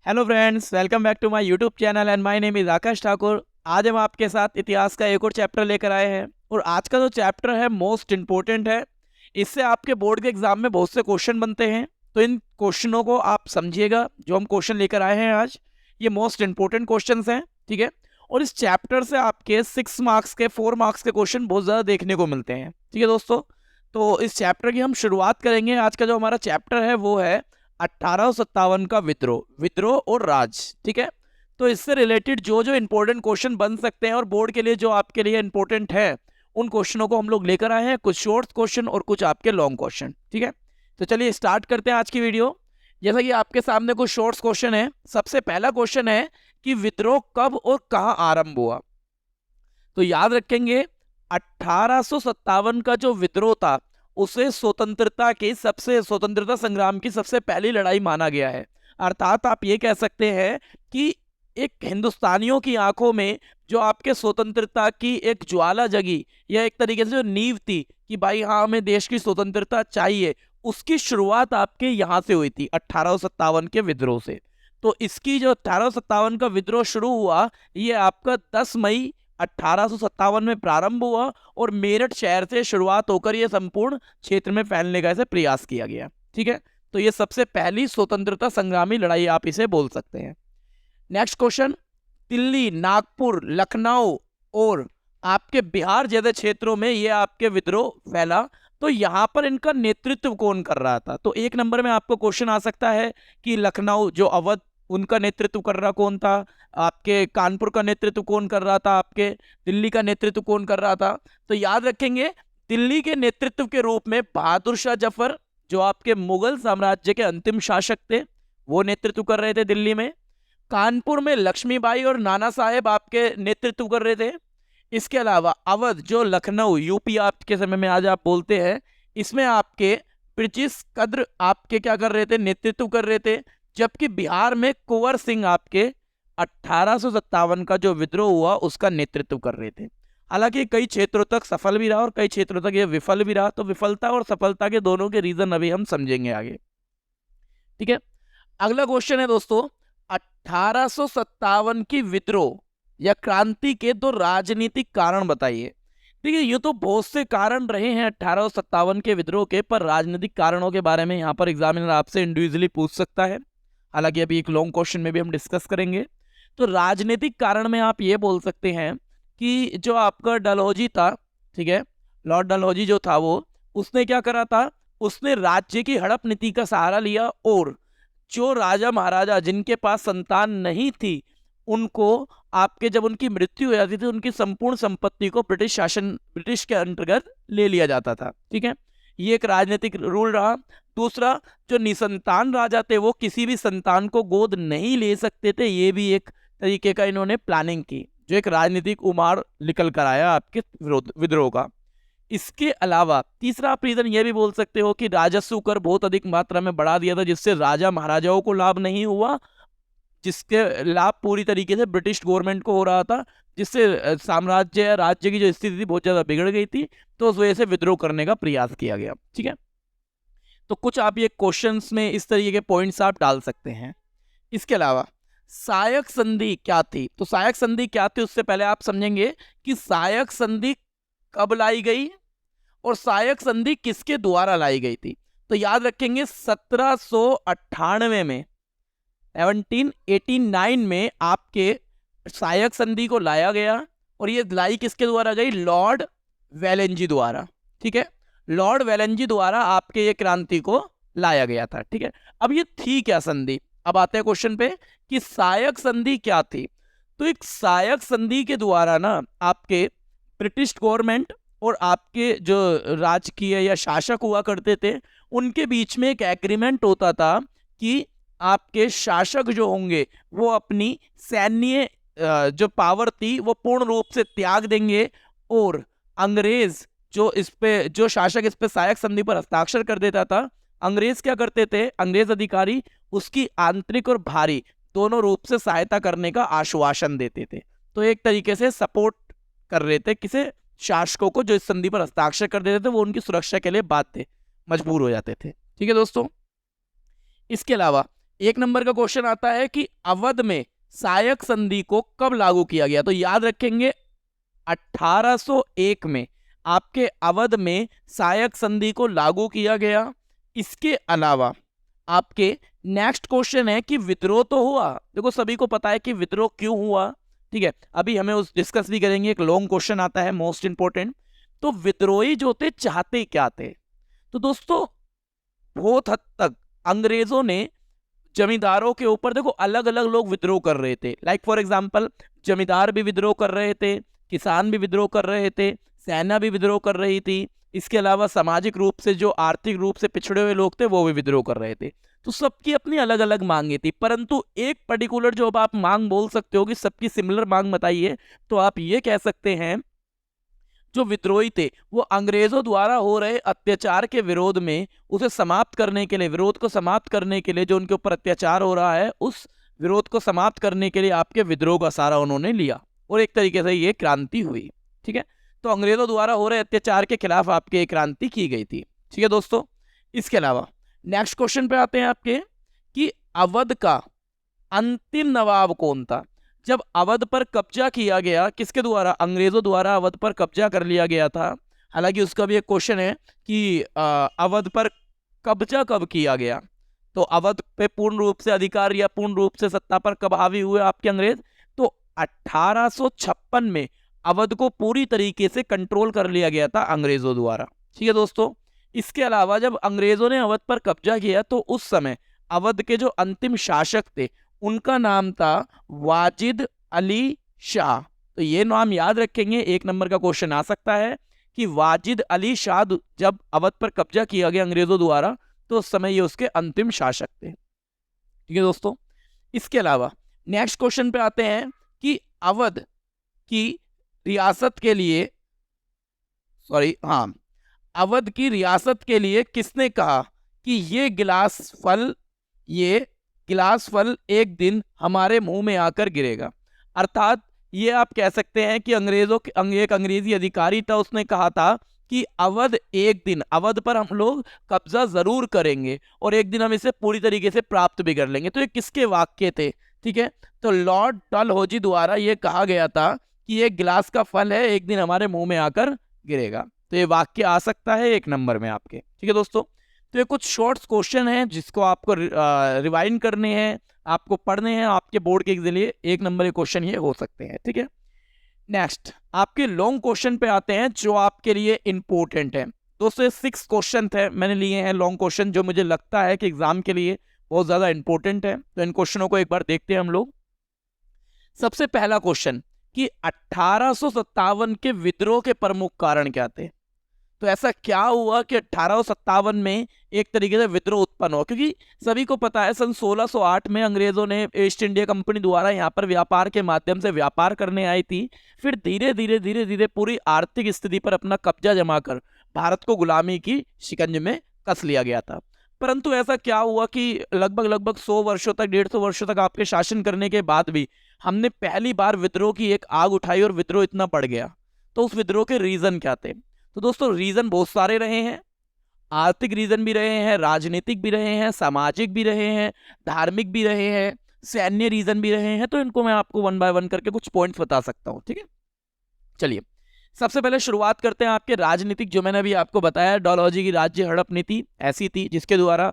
Hello friends, welcome back to my YouTube channel and my name is Aakash Thakur. आज हम आपके साथ इतिहास का एक और चैप्टर लेकर आए हैं और आज का जो चैप्टर है मोस्ट इम्पोर्टेंट है। इससे आपके बोर्ड के एग्जाम में बहुत से क्वेश्चन बनते हैं, तो इन क्वेश्चनों को आप समझिएगा। जो हम क्वेश्चन लेकर आए हैं आज, ये मोस्ट इम्पोर्टेंट क्वेश्चन हैं, ठीक है। और इस चैप्टर से आपके 6 मार्क्स के 4 मार्क्स के क्वेश्चन बहुत ज़्यादा देखने को मिलते हैं, ठीक है दोस्तों। तो इस चैप्टर की हम शुरुआत करेंगे। आज का जो हमारा चैप्टर है वो है 1857 का विद्रोह, विद्रोह और राज, ठीक है। तो इससे रिलेटेड जो जो इंपॉर्टेंट क्वेश्चन बन सकते हैं और बोर्ड के लिए जो आपके लिए इंपॉर्टेंट है, उन क्वेश्चनों को हम लोग लेकर आए हैं। कुछ शॉर्ट क्वेश्चन और कुछ आपके लॉन्ग क्वेश्चन, ठीक है। तो चलिए स्टार्ट करते हैं आज की वीडियो। जैसा कि आपके सामने कुछ शॉर्ट्स क्वेश्चन है। सबसे पहला क्वेश्चन है कि विद्रोह कब और कहां आरंभ हुआ। तो याद रखेंगे 1857 का जो विद्रोह था उसे स्वतंत्रता संग्राम की सबसे पहली लड़ाई माना गया है। अर्थात आप ये कह सकते हैं कि एक हिंदुस्तानियों की आंखों में जो आपके स्वतंत्रता की एक ज्वाला जगी, या एक तरीके से जो नींव थी कि भाई हाँ हमें देश की स्वतंत्रता चाहिए, उसकी शुरुआत आपके यहाँ से हुई थी 1857 के विद्रोह से। तो इसकी जो 1857 का विद्रोह शुरू हुआ, ये आपका 10 मई 1857 में प्रारंभ हुआ और मेरठ शहर से शुरुआत होकर यह संपूर्ण क्षेत्र में फैलने का ऐसे प्रयास किया गया, ठीक है। तो ये सबसे पहली स्वतंत्रता संग्रामी लड़ाई आप इसे बोल सकते हैं। नेक्स्ट क्वेश्चन, दिल्ली, नागपुर, लखनऊ और आपके बिहार जैसे क्षेत्रों में ये आपके विद्रोह फैला, तो यहां पर इनका नेतृत्व कौन कर रहा था। तो एक नंबर में आपको क्वेश्चन आ सकता है कि लखनऊ जो अवध, उनका नेतृत्व कर रहा कौन था। आपके कानपुर का नेतृत्व कौन कर रहा था, आपके दिल्ली का नेतृत्व कौन कर रहा था। तो याद रखेंगे दिल्ली के नेतृत्व के रूप में बहादुर शाह जफर, जो आपके मुगल साम्राज्य के अंतिम शासक थे, वो नेतृत्व कर रहे थे दिल्ली में। कानपुर में लक्ष्मीबाई और नाना साहेब आपके नेतृत्व कर रहे थे। इसके अलावा अवध जो लखनऊ यूपी आपके समय में आज आप बोलते हैं, इसमें आपके ब्रिटिश कद्र आपके क्या कर रहे थे, नेतृत्व कर रहे थे। जबकि बिहार में कुंवर सिंह आपके 1857 का जो विद्रोह हुआ उसका नेतृत्व कर रहे थे। हालांकि कई क्षेत्रों तक सफल भी रहा और कई क्षेत्रों तक ये विफल भी रहा। तो विफलता और सफलता के दोनों के रीजन अभी हम समझेंगे आगे, ठीक है। अगला क्वेश्चन है दोस्तों, 1857 की विद्रोह या क्रांति के दो राजनीतिक कारण बताइए। देखिए ये तो बहुत से कारण रहे हैं 1857 के विद्रोह के, पर राजनीतिक कारणों के बारे में यहाँ पर एग्जामिनर आपसे इंडिविजुअली पूछ सकता है। हालांकि अभी एक लॉन्ग क्वेश्चन में भी हम डिस्कस करेंगे। तो राजनीतिक कारण में आप ये बोल सकते हैं कि जो आपका डलहौजी था, ठीक है, लॉर्ड डलहौजी जो था वो, उसने क्या करा था, उसने राज्य की हड़प नीति का सहारा लिया और जो राजा महाराजा जिनके पास संतान नहीं थी, उनको आपके जब उनकी मृत्यु हो जाती थी, उनकी संपूर्ण संपत्ति को ब्रिटिश के अंतर्गत ले लिया जाता था, ठीक है। ये एक राजनीतिक रूल रहा। दूसरा, जो निसंतान राजा थे वो किसी भी संतान को गोद नहीं ले सकते थे। ये भी एक तरीके का इन्होंने प्लानिंग की, जो एक राजनीतिक उमार निकल कर आया आपके विद्रोह का। इसके अलावा तीसरा आप रीजन ये भी बोल सकते हो कि राजस्व कर बहुत अधिक मात्रा में बढ़ा दिया था, जिससे राजा महाराजाओं को लाभ नहीं हुआ, जिसके लाभ पूरी तरीके से ब्रिटिश गवर्नमेंट को हो रहा था, जिससे साम्राज्य या राज्य की जो स्थिति थी बहुत ज्यादा बिगड़ गई थी। तो उस वजह से विद्रोह करने का प्रयास किया गया, ठीक है। तो कुछ आप ये क्वेश्चंस में इस तरीके के पॉइंट्स आप डाल सकते हैं। इसके अलावा सायक संधि क्या थी। तो सायक संधि क्या थी उससे पहले आप समझेंगे कि सायक संधि कब लाई गई और सायक संधि किसके द्वारा लाई गई थी। तो याद रखेंगे 1798 में, 1789 में आपके सायक संधि को लाया गया और ये लाई किसके द्वारा गई, लॉर्ड वेलेंजी द्वारा, ठीक है। लॉर्ड वेलेंजी द्वारा आपके ये क्रांति को लाया गया था, ठीक है। अब ये थी क्या संधि, अब आते हैं क्वेश्चन पे कि सायक संधि क्या थी। तो एक सायक संधि के द्वारा ना आपके ब्रिटिश गवर्नमेंट और आपके जो राजकीय या शासक हुआ करते थे, उनके बीच में एक एग्रीमेंट होता था कि आपके शासक जो होंगे वो अपनी सैन्य जो पावर थी वो पूर्ण रूप से त्याग देंगे और अंग्रेज जो शासक इस पे सायक संधि पर हस्ताक्षर कर देता था, अंग्रेज क्या करते थे, अंग्रेज अधिकारी उसकी आंतरिक और बाहरी दोनों रूप से सहायता करने का आश्वासन देते थे। तो एक तरीके से सपोर्ट कर रहे थे किसे, शासकों को जो इस संधि पर हस्ताक्षर कर देते थे, वो उनकी सुरक्षा के लिए बाध्य मजबूर हो जाते थे, ठीक है दोस्तों। इसके अलावा एक नंबर का क्वेश्चन आता है कि अवध में सायक संधि को कब लागू किया गया। तो याद रखेंगे 1801 में आपके अवध में सायक संधि को लागू किया गया। इसके अलावा आपके नेक्स्ट क्वेश्चन है कि विद्रोह तो हुआ, देखो सभी को पता है कि विद्रोह क्यों हुआ, ठीक है, अभी हमें उस डिस्कस भी करेंगे। एक लॉन्ग क्वेश्चन आता है मोस्ट इंपोर्टेंट। तो विद्रोही जो थे चाहते क्या थे? तो दोस्तों बहुत हद तक अंग्रेजों ने जमींदारों के ऊपर, देखो अलग अलग लोग विद्रोह कर रहे थे, लाइक फॉर एग्जांपल जमींदार भी विद्रोह कर रहे थे, किसान भी विद्रोह कर रहे थे, सेना भी विद्रोह कर रही थी, इसके अलावा सामाजिक रूप से जो आर्थिक रूप से पिछड़े हुए लोग थे वो भी विद्रोह कर रहे थे। तो सबकी अपनी अलग अलग मांगे थी, परंतु एक पर्टिकुलर जो अब आप मांग बोल सकते हो कि सबकी सिमिलर मांग बताइए, तो आप ये कह सकते हैं जो विद्रोही थे वो अंग्रेजों द्वारा हो रहे अत्याचार के विरोध में उसे समाप्त करने के लिए, विरोध को समाप्त करने के लिए, जो उनके ऊपर अत्याचार हो रहा है उस विरोध को समाप्त करने के लिए आपके विद्रोह का सहारा उन्होंने लिया और एक तरीके से ये क्रांति हुई। ठीक है, तो अंग्रेजों द्वारा हो रहे अत्याचार के खिलाफ आपके क्रांति की गई थी। ठीक है दोस्तों, इसके अलावा नेक्स्ट क्वेश्चन पे आते हैं आपके कि अवध का अंतिम नवाब कौन था। जब अवध पर कब्जा किया गया, किसके द्वारा? अंग्रेजों द्वारा अवध पर कब्जा कर लिया गया था। हालांकि उसका भी एक क्वेश्चन है कि अवध पर कब्जा कब किया गया, तो अवध पे पूर्ण रूप से अधिकार या पूर्ण रूप से सत्ता पर कब हावी हुए आपके अंग्रेज? तो 1856 में अवध को पूरी तरीके से कंट्रोल कर लिया गया था अंग्रेजों द्वारा। ठीक है दोस्तों, इसके अलावा जब अंग्रेजों ने अवध पर कब्जा किया तो उस समय अवध के जो अंतिम शासक थे उनका नाम था वाजिद अली शाह। तो ये नाम याद रखेंगे, एक नंबर का क्वेश्चन आ सकता है कि वाजिद अली शाह जब अवध पर कब्जा किया गया अंग्रेजों द्वारा तो उस समय ये उसके अंतिम शासक थे। ठीक है दोस्तों, इसके अलावा नेक्स्ट क्वेश्चन पे आते हैं कि अवध की रियासत के लिए, अवध की रियासत के लिए किसने कहा कि ये गिलास फल एक दिन हमारे मुंह में आकर गिरेगा। अर्थात ये आप कह सकते हैं कि एक अंग्रेजी अधिकारी था, उसने कहा था कि अवध पर हम लोग कब्जा जरूर करेंगे और एक दिन हम इसे पूरी तरीके से प्राप्त भी कर लेंगे। तो ये किसके वाक्य थे? ठीक है, तो लॉर्ड डलहौजी द्वारा ये कहा गया था कि ये गिलास का फल है, एक दिन हमारे मुंह में आकर गिरेगा। तो ये वाक्य आ सकता है एक नंबर में आपके। ठीक है दोस्तों, तो ये कुछ शॉर्ट क्वेश्चन हैं जिसको आपको रिवाइंड करने हैं, आपको पढ़ने हैं, आपके बोर्ड के लिए एक नंबर के क्वेश्चन ये हो सकते हैं। ठीक है, नेक्स्ट आपके लॉन्ग क्वेश्चन पे आते हैं जो आपके लिए इंपॉर्टेंट है। दोस्तों 6 क्वेश्चन थे मैंने लिए हैं लॉन्ग क्वेश्चन, जो मुझे लगता है कि एग्जाम के लिए बहुत ज्यादा इंपॉर्टेंट है। तो इन क्वेश्चनों को एक बार देखते हैं हम लोग। सबसे पहला क्वेश्चन कि 1857 के विद्रोह के प्रमुख कारण क्या थे। तो ऐसा क्या हुआ कि 1857 में एक तरीके से विद्रोह उत्पन्न हुआ? क्योंकि सभी को पता है सन 1608 में अंग्रेजों ने ईस्ट इंडिया कंपनी द्वारा यहाँ पर व्यापार के माध्यम से व्यापार करने आई थी, फिर धीरे धीरे पूरी आर्थिक स्थिति पर अपना कब्जा जमाकर भारत को गुलामी की शिकंज में कस लिया गया था। परंतु ऐसा क्या हुआ कि लगभग 100 वर्षों तक, 150 वर्षों तक आपके शासन करने के बाद भी हमने पहली बार विद्रोह की एक आग उठाई और विद्रोह इतना बढ़ गया। तो उस विद्रोह के रीजन क्या थे? तो दोस्तों रीजन बहुत सारे रहे हैं, आर्थिक रीजन भी रहे हैं, राजनीतिक भी रहे हैं, सामाजिक भी रहे हैं, धार्मिक भी रहे हैं, सैन्य रीजन भी रहे हैं। तो इनको मैं आपको 1 बाय 1 करके कुछ पॉइंट्स बता सकता हूं। ठीक है, चलिए सबसे पहले शुरुआत करते हैं आपके राजनीतिक। जो मैंने अभी आपको बताया डलहौजी की राज्य हड़प नीति ऐसी थी जिसके द्वारा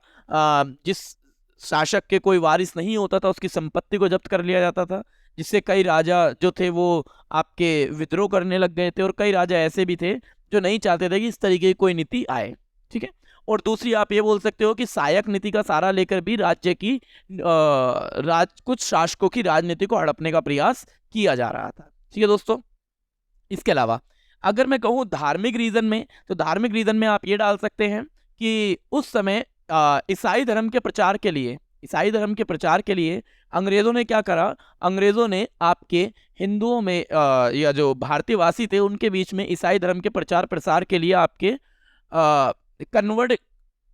जिस शासक के कोई वारिस नहीं होता था उसकी संपत्ति को जब्त कर लिया जाता था, जिससे कई राजा जो थे वो आपके विद्रोह करने लग गए थे और कई राजा ऐसे भी थे जो नहीं चाहते थे कि इस तरीके की कोई नीति आए। ठीक है, और दूसरी आप ये बोल सकते हो कि सहायक नीति का सहारा लेकर भी राज्य की कुछ शासकों की राजनीति को हड़पने का प्रयास किया जा रहा था। ठीक है दोस्तों, इसके अलावा अगर मैं कहूँ धार्मिक रीजन में, तो धार्मिक रीजन में आप ये डाल सकते हैं कि उस समय ईसाई धर्म के प्रचार के लिए अंग्रेजों ने क्या करा? अंग्रेजों ने आपके हिंदुओं में या जो भारतीय वासी थे उनके बीच में ईसाई धर्म के प्रचार प्रसार के लिए आपके कन्वर्ट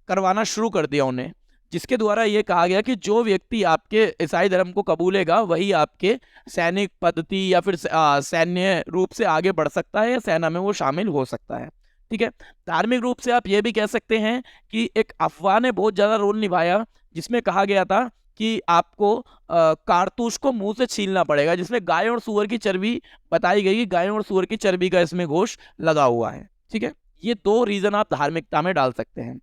करवाना शुरू कर दिया उन्हें, जिसके द्वारा ये कहा गया कि जो व्यक्ति आपके ईसाई धर्म को कबूलेगा वही आपके सैनिक पद्धति या फिर सैन्य रूप से आगे बढ़ सकता है या सेना में वो शामिल हो सकता है। ठीक है, धार्मिक रूप से आप ये भी कह सकते हैं कि एक अफवाह ने बहुत ज्यादा रोल निभाया, जिसमें कहा गया था कि आपको कारतूस को मुंह से छीलना पड़ेगा, जिसमें गाय और सूअर की चर्बी बताई गई कि गाय और सूअर की चर्बी का इसमें गोश्त लगा हुआ है। ठीक है, ये 2 रीजन आप धार्मिकता में डाल सकते हैं।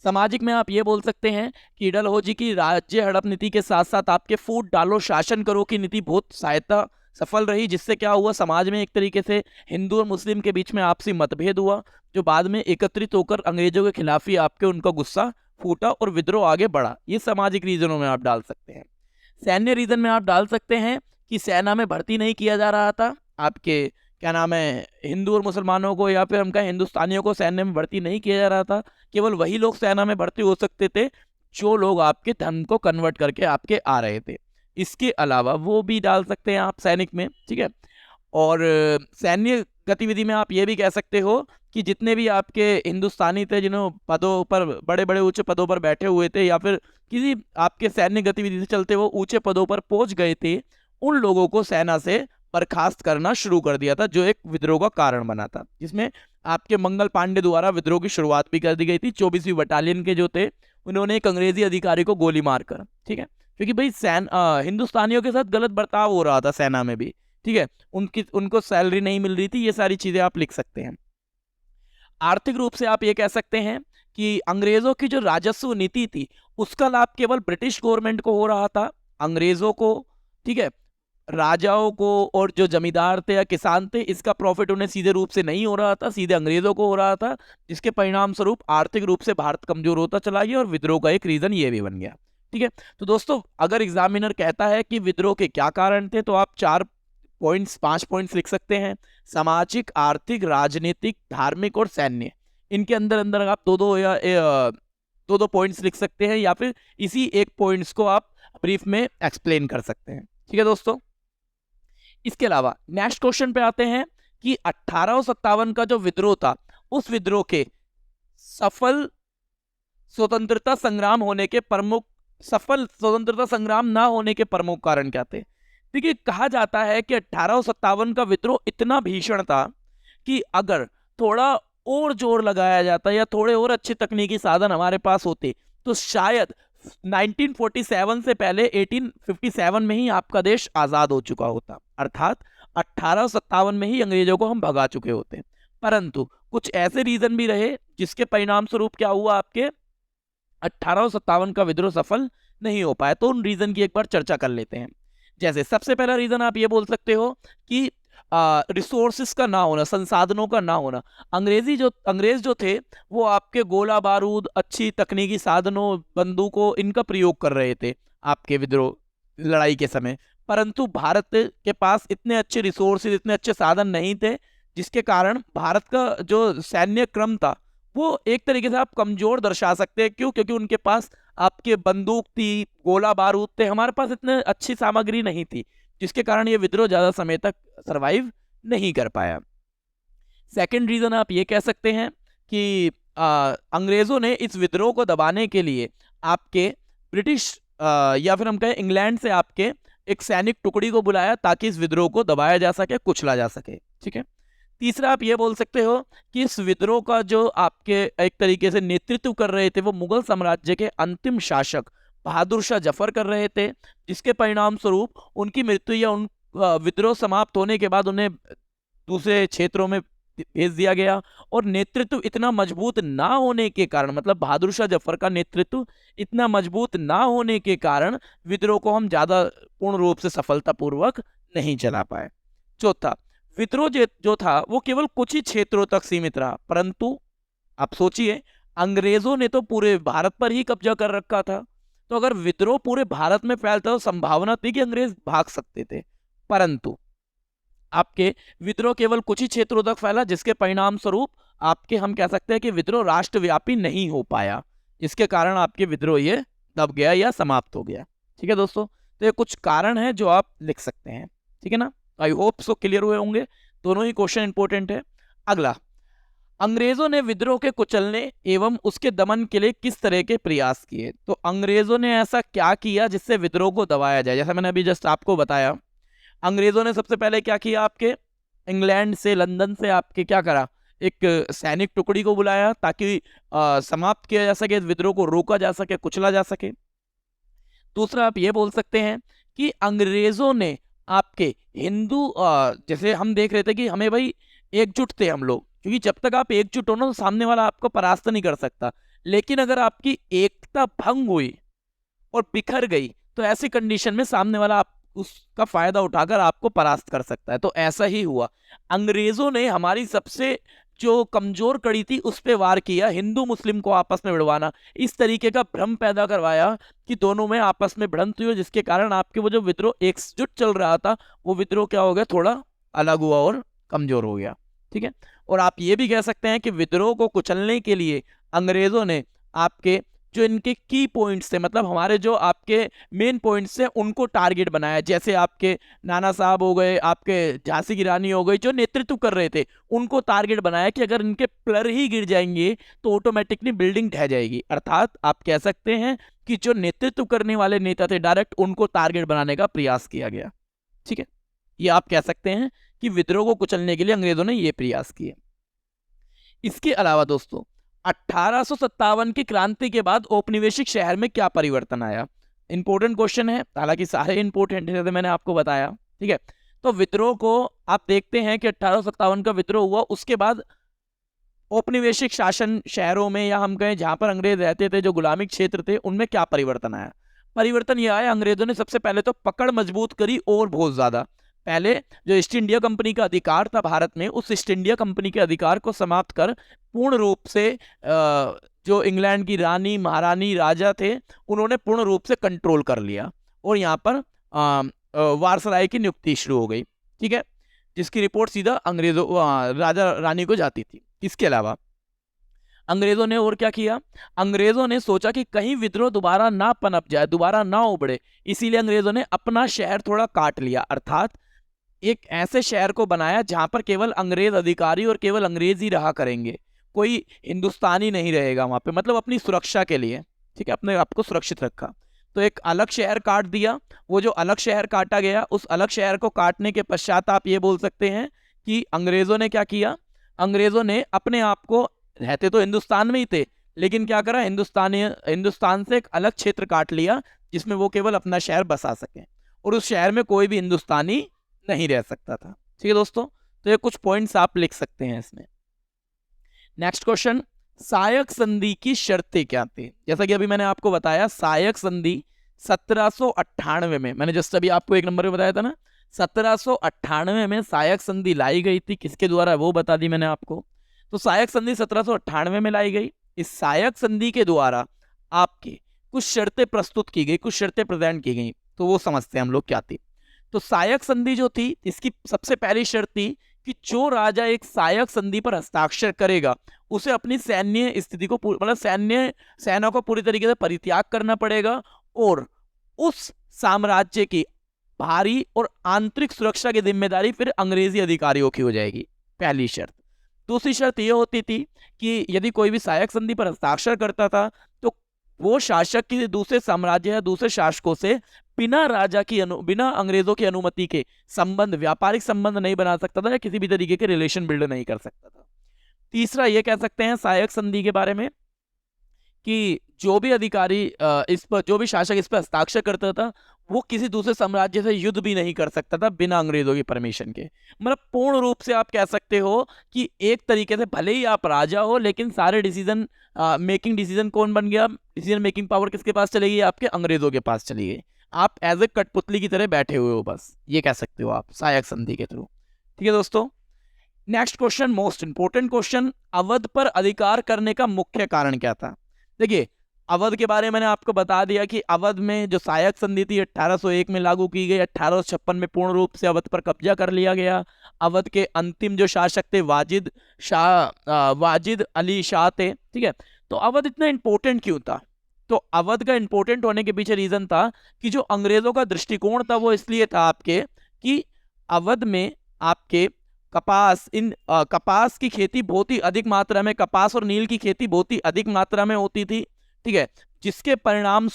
सामाजिक में आप ये बोल सकते हैं कि डलहौजी की राज्य हड़प नीति के साथ साथ आपके फूट डालो शासन करो की नीति बहुत सहायता सफल रही, जिससे क्या हुआ, समाज में एक तरीके से हिंदू और मुस्लिम के बीच में आपसी मतभेद हुआ, जो बाद में एकत्रित होकर अंग्रेजों के खिलाफ ही आपके उनका गुस्सा फूटा और विद्रोह आगे बढ़ा। ये सामाजिक रीजनों में आप डाल सकते हैं। सैन्य रीजन में आप डाल सकते हैं कि सेना में भर्ती नहीं किया जा रहा था, आपके क्या नाम है, हिंदू और मुसलमानों को या फिर हम कहें हिंदुस्तानियों को सैन्य में भर्ती नहीं किया जा रहा था। केवल वही लोग सेना में भर्ती हो सकते थे जो लोग आपके धर्म को कन्वर्ट करके आपके आ रहे थे। इसके अलावा वो भी डाल सकते हैं आप सैनिक में। ठीक है, और सैन्य गतिविधि में आप ये भी कह सकते हो कि जितने भी आपके हिंदुस्तानी थे जिन्होंने पदों पर बड़े बड़े ऊंचे पदों पर बैठे हुए थे या फिर किसी आपके सैन्य गतिविधि से चलते वो ऊंचे पदों पर पहुंच गए थे, उन लोगों को सेना से बर्खास्त करना शुरू कर दिया था, जो एक विद्रोह का कारण बना था, जिसमें आपके मंगल पांडे द्वारा विद्रोह की शुरुआत भी कर दी गई थी। 24वीं बटालियन के जो थे उन्होंने एक अंग्रेजी अधिकारी को गोली मारकर, ठीक है, क्योंकि भाई हिंदुस्तानियों के साथ गलत बर्ताव हो रहा था सेना में भी। ठीक है, उनको सैलरी नहीं मिल रही थी, ये सारी चीजें आप लिख सकते हैं। आर्थिक रूप से आप ये कह सकते हैं कि अंग्रेजों की जो राजस्व नीति थी उसका लाभ केवल ब्रिटिश गवर्नमेंट को हो रहा था, अंग्रेजों को, ठीक है, राजाओं को और जो जमींदार थे या किसान थे इसका प्रॉफिट उन्हें सीधे रूप से नहीं हो रहा था, सीधे अंग्रेजों को हो रहा था, जिसके परिणाम स्वरूप आर्थिक रूप से भारत कमजोर होता चला गया और विद्रोह का एक रीजन ये भी बन गया। ठीक है, तो दोस्तों अगर एग्जामिनर कहता है कि विद्रोह के क्या कारण थे तो आप 5 पॉइंट्स लिख सकते हैं, सामाजिक, आर्थिक, राजनीतिक, धार्मिक और सैन्य। इनके अंदर अंदर आप दो पॉइंट्स लिख सकते हैं या फिर इसी एक पॉइंट्स को आप ब्रीफ में एक्सप्लेन कर सकते हैं। ठीक है दोस्तों, इसके अलावा नेक्स्ट क्वेश्चन पे आते हैं कि 1857 का जो विद्रोह था उस विद्रोह के सफल स्वतंत्रता संग्राम ना होने के प्रमुख कारण क्या थे। देखिए, कहा जाता है कि 1857 का विद्रोह इतना भीषण था कि अगर थोड़ा और जोर लगाया जाता या थोड़े और अच्छे तकनीकी साधन हमारे पास होते तो शायद 1947 से पहले 1857 में ही आपका देश आजाद हो चुका होता, अर्थात 1857 में ही अंग्रेजों को हम भगा चुके होते। परंतु कुछ ऐसे रीजन भी रहे जिसके परिणाम स्वरूप क्या हुआ, आपके 1857 का विद्रोह सफल नहीं हो पाया। तो उन रीजन की एक बार चर्चा कर लेते हैं। जैसे सबसे पहला रीजन आप ये बोल सकते हो कि रिसोर्सेस का ना होना, संसाधनों का ना होना। अंग्रेज जो थे वो आपके गोला बारूद, अच्छी तकनीकी साधनों, बंदूकों, इनका प्रयोग कर रहे थे आपके विद्रोह लड़ाई के समय, परंतु भारत के पास इतने अच्छे रिसोर्सेज, इतने अच्छे साधन नहीं थे, जिसके कारण भारत का जो सैन्य क्रम था वो एक तरीके से आप कमजोर दर्शा सकते हैं। क्यों? क्योंकि उनके पास आपके बंदूक थी, गोला बारूद थे, हमारे पास इतने अच्छी सामग्री नहीं थी, जिसके कारण ये विद्रोह ज्यादा समय तक सरवाइव नहीं कर पाया। सेकंड रीजन आप ये कह सकते हैं कि अंग्रेजों ने इस विद्रोह को दबाने के लिए आपके ब्रिटिश या फिर हम कहें इंग्लैंड से आपके एक सैनिक टुकड़ी को बुलाया ताकि इस विद्रोह को दबाया जा सके, कुचला जा सके। ठीक है, तीसरा आप ये बोल सकते हो कि इस विद्रोह का जो आपके एक तरीके से नेतृत्व कर रहे थे वो मुगल साम्राज्य के अंतिम शासक बहादुर शाह जफर कर रहे थे, जिसके परिणाम स्वरूप उनकी मृत्यु या उन विद्रोह समाप्त होने के बाद उन्हें दूसरे क्षेत्रों में भेज दिया गया। और नेतृत्व इतना मजबूत ना होने के कारण, मतलब बहादुर शाह जफर का नेतृत्व इतना मजबूत ना होने के कारण विद्रोह को हम ज्यादा पूर्ण रूप से सफलतापूर्वक नहीं चला पाए। चौथा, विद्रोह जो था वो केवल कुछ ही क्षेत्रों तक सीमित रहा, परंतु आप सोचिए अंग्रेजों ने तो पूरे भारत पर ही कब्जा कर रखा था, तो अगर विद्रोह पूरे भारत में फैलता तो संभावना थी कि अंग्रेज भाग सकते थे, परंतु आपके विद्रोह केवल कुछ ही क्षेत्रों तक फैला, जिसके परिणाम स्वरूप आपके हम कह सकते हैं कि विद्रोह राष्ट्रव्यापी नहीं हो पाया, जिसके कारण आपके विद्रोह ये दब गया या समाप्त हो गया। ठीक है दोस्तों, तो ये कुछ कारण है जो आप लिख सकते हैं। ठीक है ना, आई होप सो क्लियर हुए होंगे, दोनों ही क्वेश्चन इंपॉर्टेंट है। अगला, अंग्रेजों ने विद्रोह के कुचलने एवं उसके दमन के लिए किस तरह के प्रयास किए। तो अंग्रेजों ने ऐसा क्या किया जिससे विद्रोह को दबाया जाए। जैसा मैंने अभी जस्ट आपको बताया, अंग्रेजों ने सबसे पहले क्या किया, आपके इंग्लैंड से, लंदन से आपके क्या करा, एक सैनिक टुकड़ी को बुलाया ताकि समाप्त किया जा सके, विद्रोह को रोका जा सके, कुचला जा सके। दूसरा आप ये बोल सकते हैं कि अंग्रेजों ने आपके हिंदू जैसे हम देख रहे थे कि हमें भाई एकजुट थे हम लोग, क्योंकि जब तक आप एकजुट हो ना तो सामने वाला आपको परास्त नहीं कर सकता। लेकिन अगर आपकी एकता भंग हुई और बिखर गई तो ऐसी कंडीशन में सामने वाला आप उसका फायदा उठाकर आपको परास्त कर सकता है। तो ऐसा ही हुआ, अंग्रेजों ने हमारी सबसे जो कमजोर कड़ी थी उस पे वार किया, हिंदू मुस्लिम को आपस में भिड़वाना, इस तरीके का भ्रम पैदा करवाया कि दोनों में आपस में भिड़ंत हुई, जिसके कारण आपके वो जो विद्रोह एकजुट चल रहा था वो विद्रोह क्या हो गया, थोड़ा अलग हुआ और कमजोर हो गया। ठीक है। और आप ये भी कह सकते हैं कि विद्रोह को कुचलने के लिए अंग्रेजों ने आपके जो इनके की पॉइंट्स थे, मतलब हमारे जो आपके मेन पॉइंट्स थे उनको टारगेट बनाया। जैसे आपके नाना साहब हो गए, आपके झांसी की रानी हो गई, जो नेतृत्व कर रहे थे उनको टारगेट बनाया कि अगर इनके पिलर ही गिर जाएंगे तो ऑटोमेटिकली बिल्डिंग ढह जाएगी। अर्थात आप कह सकते हैं कि जो नेतृत्व करने वाले नेता थे डायरेक्ट उनको टारगेट बनाने का प्रयास किया गया। ठीक है, ये आप कह सकते हैं कि विद्रोह को कुचलने के लिए अंग्रेजों ने ये प्रयास किए। इसके अलावा दोस्तों 1857 की क्रांति के बाद औपनिवेशिक शहर में क्या परिवर्तन आया? इंपॉर्टेंट क्वेश्चन है, हालांकि सारे इंपॉर्टेंट है, मैंने आपको बताया। ठीक है, तो विद्रोह को आप देखते हैं कि 1857 का विद्रोह हुआ, उसके बाद औपनिवेशिक शासन शहरों में, या हम कहें जहां पर अंग्रेज रहते थे, जो गुलामी क्षेत्र थे, उनमें क्या परिवर्तन आया? परिवर्तन यह आया, अंग्रेजों ने सबसे पहले तो पकड़ मजबूत करी और बहुत ज्यादा। पहले जो ईस्ट इंडिया कंपनी का अधिकार था भारत में, उस ईस्ट इंडिया कंपनी के अधिकार को समाप्त कर पूर्ण रूप से जो इंग्लैंड की रानी महारानी राजा थे उन्होंने पूर्ण रूप से कंट्रोल कर लिया, और यहाँ पर वारसराय की नियुक्ति शुरू हो गई। ठीक है, जिसकी रिपोर्ट सीधा अंग्रेजों राजा रानी को जाती थी। इसके अलावा अंग्रेजों ने और क्या किया? अंग्रेजों ने सोचा कि कहीं विद्रोह दोबारा ना पनप जाए, दोबारा ना उबड़े, इसीलिए अंग्रेजों ने अपना शहर थोड़ा काट लिया। अर्थात एक ऐसे शहर को बनाया जहां पर केवल अंग्रेज अधिकारी और केवल अंग्रेज ही रहा करेंगे, कोई हिंदुस्तानी नहीं रहेगा वहां पे, मतलब अपनी सुरक्षा के लिए। ठीक है, अपने आप को सुरक्षित रखा, तो एक अलग शहर काट दिया। वो जो अलग शहर काटा गया, उस अलग शहर को काटने के पश्चात आप ये बोल सकते हैं कि अंग्रेजों ने क्या किया? अंग्रेजों ने अपने आप को, रहते तो हिंदुस्तान में ही थे, लेकिन क्या करा, हिंदुस्तान से एक अलग क्षेत्र काट लिया जिसमें वो केवल अपना शहर बसा सके, और उस शहर में कोई भी हिंदुस्तानी नहीं रह सकता था। ठीक है दोस्तों, तो ये कुछ पॉइंट्स आप लिख सकते हैं इसमें। नेक्स्ट क्वेश्चन, सायक संधि की शर्तें क्या थी? जैसा कि अभी मैंने आपको बताया, सायक संधि 1798 में, मैंने जस्ट अभी आपको एक नंबर में बताया था ना, 1798 में सायक संधि लाई गई थी। किसके द्वारा, वो बता दी मैंने आपको। तो सायक संधि 1798 में लाई गई। इस सायक संधि के द्वारा आपकी कुछ शर्तें प्रस्तुत की गई, कुछ शर्तें प्रेजेंट की गई, तो वो समझते हैं हम लोग क्या थी। तो सायक संधि जो थी, इसकी सबसे पहली शर्त थी कि जो राजा एक सायक संधि पर हस्ताक्षर करेगा उसे अपनी सैन्य स्थिति को, मतलब सेना को पूरी तरीके से परित्याग करना पड़ेगा, और उस साम्राज्य की बाहरी और आंतरिक सुरक्षा की जिम्मेदारी फिर अंग्रेजी अधिकारियों की हो जाएगी, पहली शर्त। दूसरी शर्त यह होती थी कि यदि कोई भी सायक संधि पर हस्ताक्षर करता था तो वो शासक किसी दूसरे साम्राज्य या दूसरे शासकों से बिना बिना अंग्रेजों की अनुमति के संबंध, व्यापारिक संबंध नहीं बना सकता था, या किसी भी तरीके के रिलेशन बिल्ड नहीं कर सकता था। तीसरा ये कह सकते हैं सायक संधि के बारे में कि जो भी अधिकारी इस पर, जो भी शासक इस पर हस्ताक्षर करता था, वो किसी दूसरे साम्राज्य से युद्ध भी नहीं कर सकता था बिना अंग्रेजों की परमिशन के। मतलब पूर्ण रूप से आप कह सकते हो कि एक तरीके से भले ही आप राजा हो, लेकिन सारे डिसीजन कौन बन गया? डिसीजन मेकिंग पावर किसके पास चली गई? आपके अंग्रेजों के पास चली गई। आप एज ए कठपुतली की तरह बैठे हुए हो, बस ये कह सकते हो आप सायक संधि के थ्रू। ठीक है दोस्तों, next question, most important question, Awadh पर अधिकार करने का मुख्य कारण क्या था? देखिए, अवध के बारे में मैंने आपको बता दिया कि अवध में जो सायक संधि थी 1801 में लागू की गई, 1856 में पूर्ण रूप से अवध पर कब्जा कर लिया गया। अवध के अंतिम जो शासक थे वाजिद अली शाह थे। ठीक है, तो अवध इतना इंपॉर्टेंट क्यों था? तो अवध का इंपॉर्टेंट होने के पीछे रीजन था कि जो अंग्रेजों का दृष्टिकोण था वो इसलिए था आपके कि अवध में आपके कपास की खेती बहुत ही अधिक मात्रा में, कपास और नील की खेती बहुत ही अधिक मात्रा में होती थी। ठीक है, जिसके परिणाम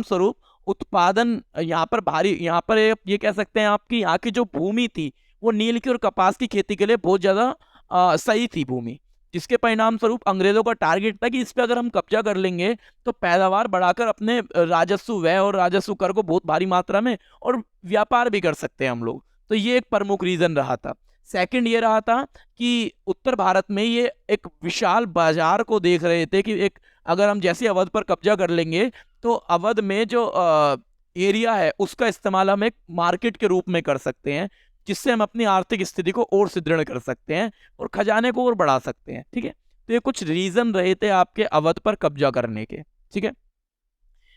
स्वरूप उत्पादन यहाँ पर भारी, यहाँ पर ये कह सकते हैं आपकी यहाँ की जो भूमि थी वो नील की और कपास की खेती के लिए बहुत ज्यादा सही थी भूमि। जिसके परिणाम स्वरूप अंग्रेजों का टारगेट था कि इस पे अगर हम कब्जा कर लेंगे तो पैदावार बढ़ाकर अपने राजस्व व्यय और राजस्व कर को बहुत भारी मात्रा में और व्यापार भी कर सकते हैं हम लोग। तो ये एक प्रमुख रीजन रहा था। सेकंड ये रहा था कि उत्तर भारत में ये एक विशाल बाजार को देख रहे थे कि एक अगर हम जैसे अवध पर कब्जा कर लेंगे तो अवध में जो एरिया है उसका इस्तेमाल हम एक मार्केट के रूप में कर सकते हैं, जिससे हम अपनी आर्थिक स्थिति को और सुदृढ़ कर सकते हैं और खजाने को और बढ़ा सकते हैं। ठीक है, तो ये कुछ रीजन रहे थे आपके अवध पर कब्जा करने के। ठीक है,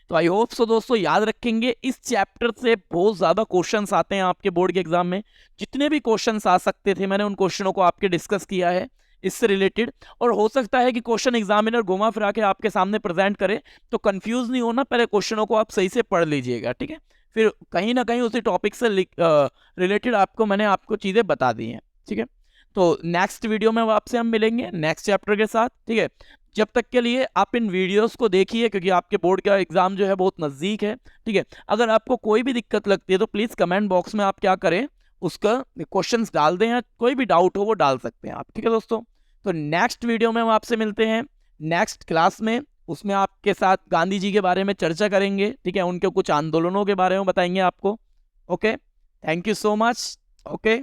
तो आई होप सो दोस्तों याद रखेंगे। इस चैप्टर से बहुत ज्यादा क्वेश्चंस आते हैं आपके बोर्ड के एग्जाम में। जितने भी क्वेश्चंस आ सकते थे मैंने उन क्वेश्चनों को आपके डिस्कस किया है इससे रिलेटेड, और हो सकता है कि क्वेश्चन एग्जामिनर घुमा फिरा के आपके सामने प्रेजेंट करे, तो कंफ्यूज नहीं होना, पहले क्वेश्चनों को आप सही से पढ़ लीजिएगा। ठीक है, फिर कहीं ना कहीं उसी टॉपिक से रिलेटेड मैंने आपको चीजें बता दी हैं। ठीक है, तो नेक्स्ट वीडियो में आपसे हम मिलेंगे नेक्स्ट चैप्टर के साथ। ठीक है, जब तक के लिए आप इन वीडियोस को देखिए क्योंकि आपके बोर्ड का एग्जाम जो है बहुत नज़दीक है। ठीक है, अगर आपको कोई भी दिक्कत लगती है तो प्लीज़ कमेंट बॉक्स में आप क्या करें, उसका क्वेश्चंस डाल दें, या कोई भी डाउट हो वो डाल सकते हैं आप। ठीक है दोस्तों, तो नेक्स्ट वीडियो में हम आपसे मिलते हैं नेक्स्ट क्लास में। उसमें आपके साथ गांधी जी के बारे में चर्चा करेंगे। ठीक है, उनके कुछ आंदोलनों के बारे में बताएंगे आपको। Okay, thank you so much. Okay.